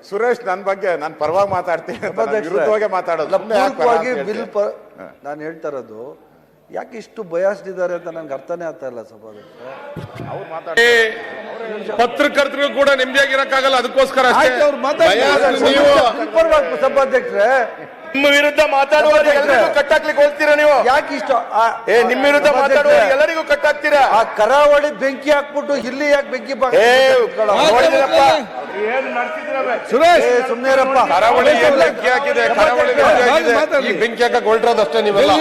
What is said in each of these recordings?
ಸುರೇಶ್ ನನ್ನ ಬಗ್ಗೆ ನಾನು ಪರವಾಗಿ ಮಾತಾಡ್ತೀನಿ, ವಿರುದ್ಧವಾಗಿ ಮಾತಾಡೋದು. ನಾನು ಹೇಳ್ತಾ ಇರೋದು ಯಾಕೆ ಇಷ್ಟು ಬಯಸ್ತಿದ್ದಾರೆ ಅಂತ ನಂಗೆ ಅರ್ಥನೇ ಆಗ್ತಾ ಇಲ್ಲ ಪತ್ರಕರ್ತರಿಗೂ ಕೂಡ ನೆಮ್ಮದಿಯಾಗಿರಕ್ಕಾಗಲ್ಲ, ಅದಕ್ಕೋಸ್ಕರ ಸಭಾಧ್ಯಕ್ಷರೇ ನಿಮ್ಮ ವಿರುದ್ಧ ಮಾತಾಡುವಾಗ ಎಲ್ಲರಿಗೂ ಕಟ್ಟಾಕ್ಲಿಕ್ಕೆ ಹೋಗ್ತೀರಾ ನೀವು? ಯಾಕೆ ಇಷ್ಟ ನಿಮ್ಮ ವಿರುದ್ಧ ಮಾತಾಡುವಾಗ ಎಲ್ಲರಿಗೂ ಕಟ್ಟಾಕ್ತೀರಾ? ಆ ಕರಾವಳಿ ಬೆಂಕಿ ಹಾಕ್ಬಿಟ್ಟು ಇಲ್ಲಿ ಯಾಕೆ ಬೆಂಕಿ ಸುಮ್ನೇರಪ್ಪ ಕರಾವಳಿ ಬೆಂಕಿ ಹಾಕಿದೆ, ಕರಾವಳಿ ಬೆಂಕಿ ಹಾಕಕ್ ಹೊರಟೋದಷ್ಟೇ. ನೀವೆಲ್ಲ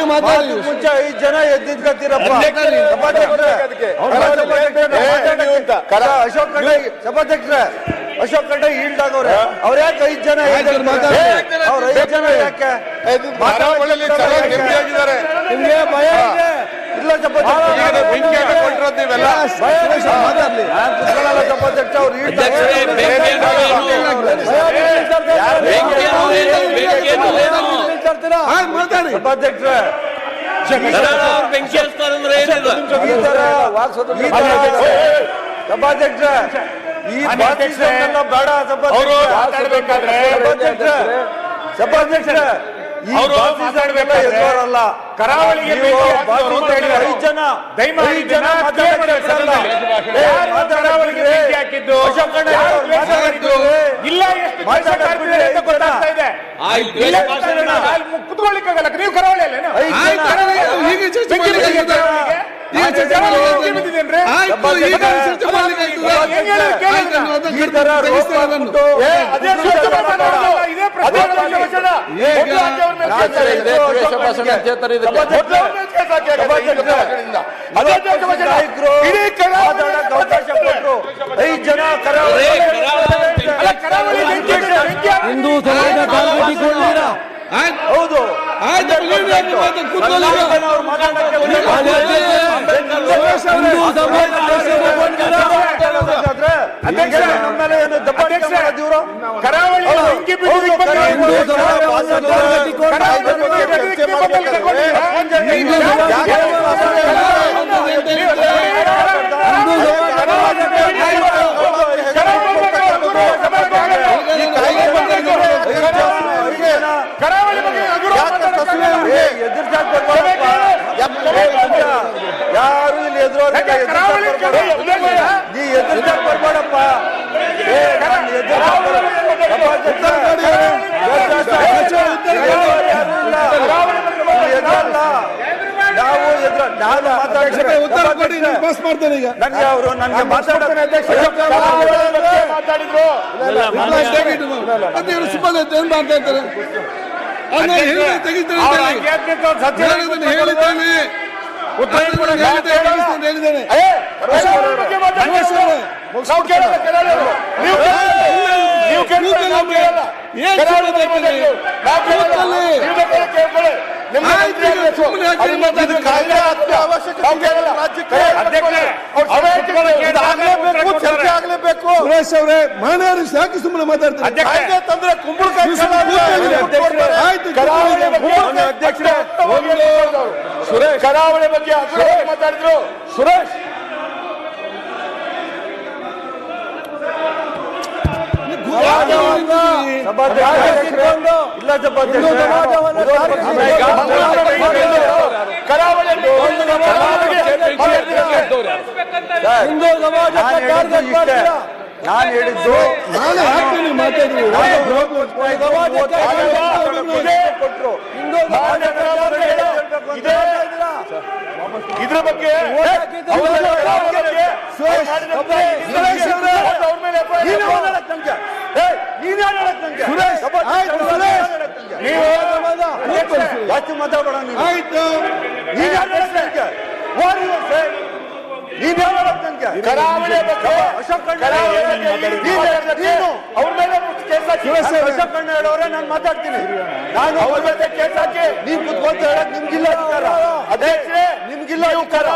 ಮುಂಚೆ 5 ಜನ ಎದ್ದಿದ್ಕತ್ತೀರಪ್ಪ. ಅಶೋಕ್ ಖಂಡ್ರೆ ಸಭಾಧ್ಯಕ್ಷರೇ, ಅಶೋಕ್ ಖಂಡ್ರೆ ಈಲ್ಡ್ ಆಗವ್ರೆ, ಅವ್ರ ಯಾಕೆ 5 ಜನ ಅವ್ರ 5 ಜನ ಯಾಕೆ ನೆಮ್ಮದಿಯಾಗಿದ್ದಾರೆ? ನಿಮ್ಗೆ ಭಯ ಇದೆ ಇಲ್ಲ ಬೆಂಕಿ ಹಾಕಕ್ ಹೊರಟೋದ್ ನೀವೆಲ್ಲ. ಸಭಾಧ್ಯಕ್ಷ ಅವ್ರು ಈಲ್ಡ್ ಸಭಾಧ್ಯಕ್ಷರೇ ಸಭಾಧ್ಯಕ್ಷ ಈ ಬೇಡ ಸಭಾಧ್ಯಕ್ಷ ಈ ಎದುರಲ್ಲ ಕರಾವಳಿಗೆ 5 ಜನ ಹಾಕಿದ್ದು ಇಲ್ಲ, ಕುತ್ಕೊಳ್ಳಿಕ್ಕಾಗಲ್ಲ. ನೀವು ಕರಾವಳಿಯಲ್ಲ ಹಿಂದೂ ಸಮಾಜ ಹೌದು ಕರಾವಳಿ ಯಾರು ಇಲ್ಲಿ ನೀ ಎದುರು ಬರ್ಬೇಡಪ್ಪ. ನಾವು ನಾನು ಉತ್ತರ ಕೊಡಿ, ಪಾಸ್ ಮಾಡ್ತೇನೆ ಈಗ. ನನಗೆ ಅವರು ನನಗೆ ಮಾತಾಡಿದ್ರು ಸುರೇಶ್ ಅವರೇ, ಮಹಿಳೆಯರು ಯಾಕೆ ಸುಮ್ಮನೆ ಮಾತಾಡ್ತಾರೆ? ಸುರೇಶ್ ಕರಾವಳಿ ಬಗ್ಗೆ ಮಾತಾಡಿದ್ರು. ಸುರೇಶ್ ಇಲ್ಲ ಸಭಾಧ್ಯಕ್ಷ ನಾನು ಹೇಳಿದ್ದು ಕೊಟ್ಟರು ಇದ್ರ ಬಗ್ಗೆ ಜಾಸ್ತಿ ಮಾತಾಡೋಣ. ಅಶೋಕ್ ಖಂಡ್ರೆ ಹೇಳೋರೆ ನಾನು ಮಾತಾಡ್ತೀನಿ. ನಾನು ಅವ್ರ ಮೇಲೆ ಕೇಸ್ ಹಾಕಿ ನೀವು ಕುತ್ಕೊಂತ ಹೇಳಕ್ ನಿಮ್ಗಿಲ್ಲ ಅಧಿಕಾರ. ಅಧ್ಯಕ್ಷರೇ ನಿಮ್ಗಿಲ್ಲ ಅಧಿಕಾರ,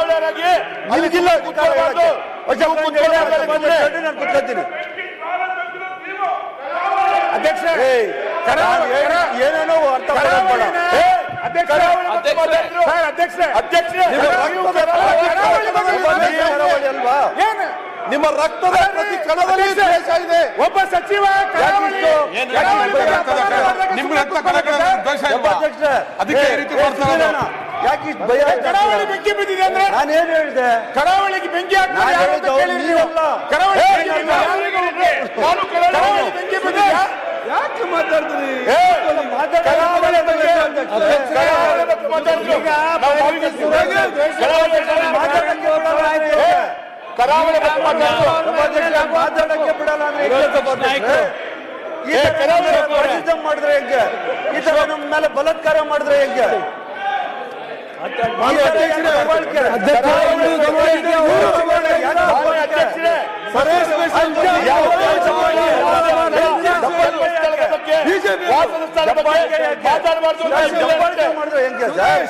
ನಿಮ್ಗಿಲ್ಲ ಅಧಿಕಾರ ಹೇಳಕ್ಕೆ. ಅಶೋಕ್ ಖಂಡ್ರೆ ನಾನು ಕುತ್ಕೊತೀನಿ. ಅಧ್ಯಕ್ಷ ಏನೇನೋ ಅರ್ಥ ಮಾಡಬೇಡ. ನಿಮ್ಮ ರಕ್ತದ ಪ್ರತಿ ಕಣದಲ್ಲಿ ದೇಶ ಇದೆ. ಒಬ್ಬ ಸಚಿವ ನಿಮ್ಮ ರಕ್ತ ಕಣಗಳ ದ್ವೇಷ ಇಲ್ವಾ? ಅದಕ್ಕೆ ಈ ರೀತಿ ಮಾಡ್ತಾರೆ. ಯಾಕೆ ಇಷ್ಟು ಭಯ? ಕರಾವಳಿ ಬೆಂಕಿ ಬಿದ್ದಿದೆ ಅಂದ್ರೆ ನಾನೇನು ಹೇಳಿದೆ? ಕರಾವಳಿಗೆ ಬೆಂಕಿ ಹಾಕ್ತಾರೆ ಯಾರು ಅಂತ ಕೇಳಿರ್ಲಿಲ್ಲ. ಕರಾವಳಿ ಬೆಂಕಿ ಬಿದ್ದಿದೆ. ಯಾಕೆ ಮಾತಾಡ್ತೀರಿ? ಕರಾವಳಿ ಬಗ್ಗೆ ಮಾತಾಡ್ತೀವಿ. ಕರಾವಳಿ ಬಗ್ಗೆ ಮಾತಾಡಕ್ಕೆ ಬಿಡಲ್ಲ ಈ ತರ ಮಾಡಿದ್ರೆ ಹೆಂಗೆ? ಈ ತರ ನಮ್ಮ ಮೇಲೆ ಬಲಾತ್ಕಾರ ಮಾಡಿದ್ರೆ ಹೆಂಗೆ? ಮಾಡಿದ್ರೆ ಹೆಂಗೆ ಸರ್?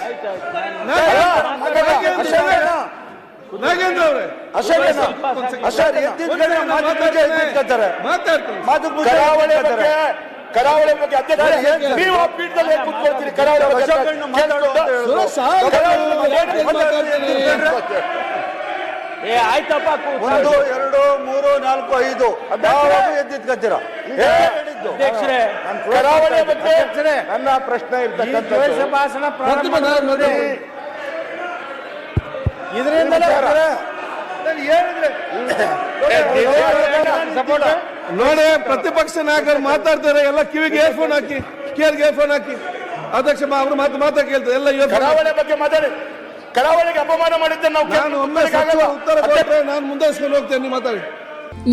ನಾಗೇಂದ್ರ ಅವರೇ ಕರಾವಳಿ ಬಗ್ಗೆ ಅಧ್ಯಕ್ಷ ನೀವು ಆ ಪೀಠದಲ್ಲಿ ಕೂತ್ಕೊಳ್ತೀರಿ. ಕರಾವಳಿ ಆಯ್ತಪ್ಪ, 1 2 3 4 5 ಎದ್ದಿತ್ಕೊತೀರ. ಕರಾವಳಿ ಬಗ್ಗೆ ನನ್ನ ಪ್ರಶ್ನೆ ಇರ್ತಕ್ಕಂಥ ನೋಡಿ, ಪ್ರತಿಪಕ್ಷ ನಾಯಕರು ಮಾತಾಡ್ತಾರೆ, ಎಲ್ಲ ಕಿವಿಗೆ ಇಯರ್ಫೋನ್ ಹಾಕಿ, ಕಿವಿಗೆ ಇಯರ್ಫೋನ್ ಹಾಕಿ. ಅಧ್ಯಕ್ಷ ಅವ್ರ ಮಾತಾ ಕೇಳ್ತಾರೆ ಎಲ್ಲ. ಕರಾವಳಿ ಬಗ್ಗೆ ಮಾತಾಡಿ. ಕರಾವಳಿಗೆ ಅಪಮಾನ ಮಾಡಿದ್ದೆ ನಾನು ಒಮ್ಮೆ ಉತ್ತರ ಕೊಟ್ಟರೆ ನಾನು ಮುಂದುವರಿಸ್ಕೊಂಡು ಹೋಗ್ತೇನೆ. ನೀವು ಮಾತಾಡಿ.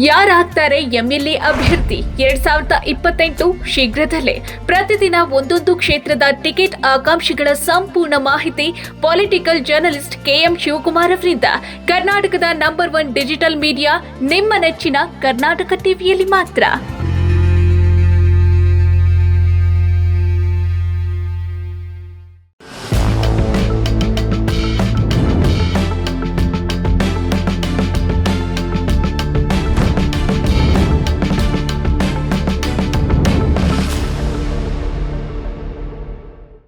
ಯಾರಾಗ್ತಾರೆ ಎಂಎಲ್ಎ ಅಭ್ಯರ್ಥಿ 2028 ಶೀಘ್ರದಲ್ಲೇ. ಪ್ರತಿದಿನ ಒಂದೊಂದು ಕ್ಷೇತ್ರದ ಟಿಕೆಟ್ ಆಕಾಂಕ್ಷಿಗಳ ಸಂಪೂರ್ಣ ಮಾಹಿತಿ ಪೊಲಿಟಿಕಲ್ ಜರ್ನಲಿಸ್ಟ್ KM ಶಿವಕುಮಾರ್ ಅವರಿಂದ. ಕರ್ನಾಟಕದ ನಂಬರ್ 1 ಡಿಜಿಟಲ್ ಮೀಡಿಯಾ ನಿಮ್ಮ ನೆಚ್ಚಿನ ಕರ್ನಾಟಕ ಟಿವಿಯಲ್ಲಿ ಮಾತ್ರ.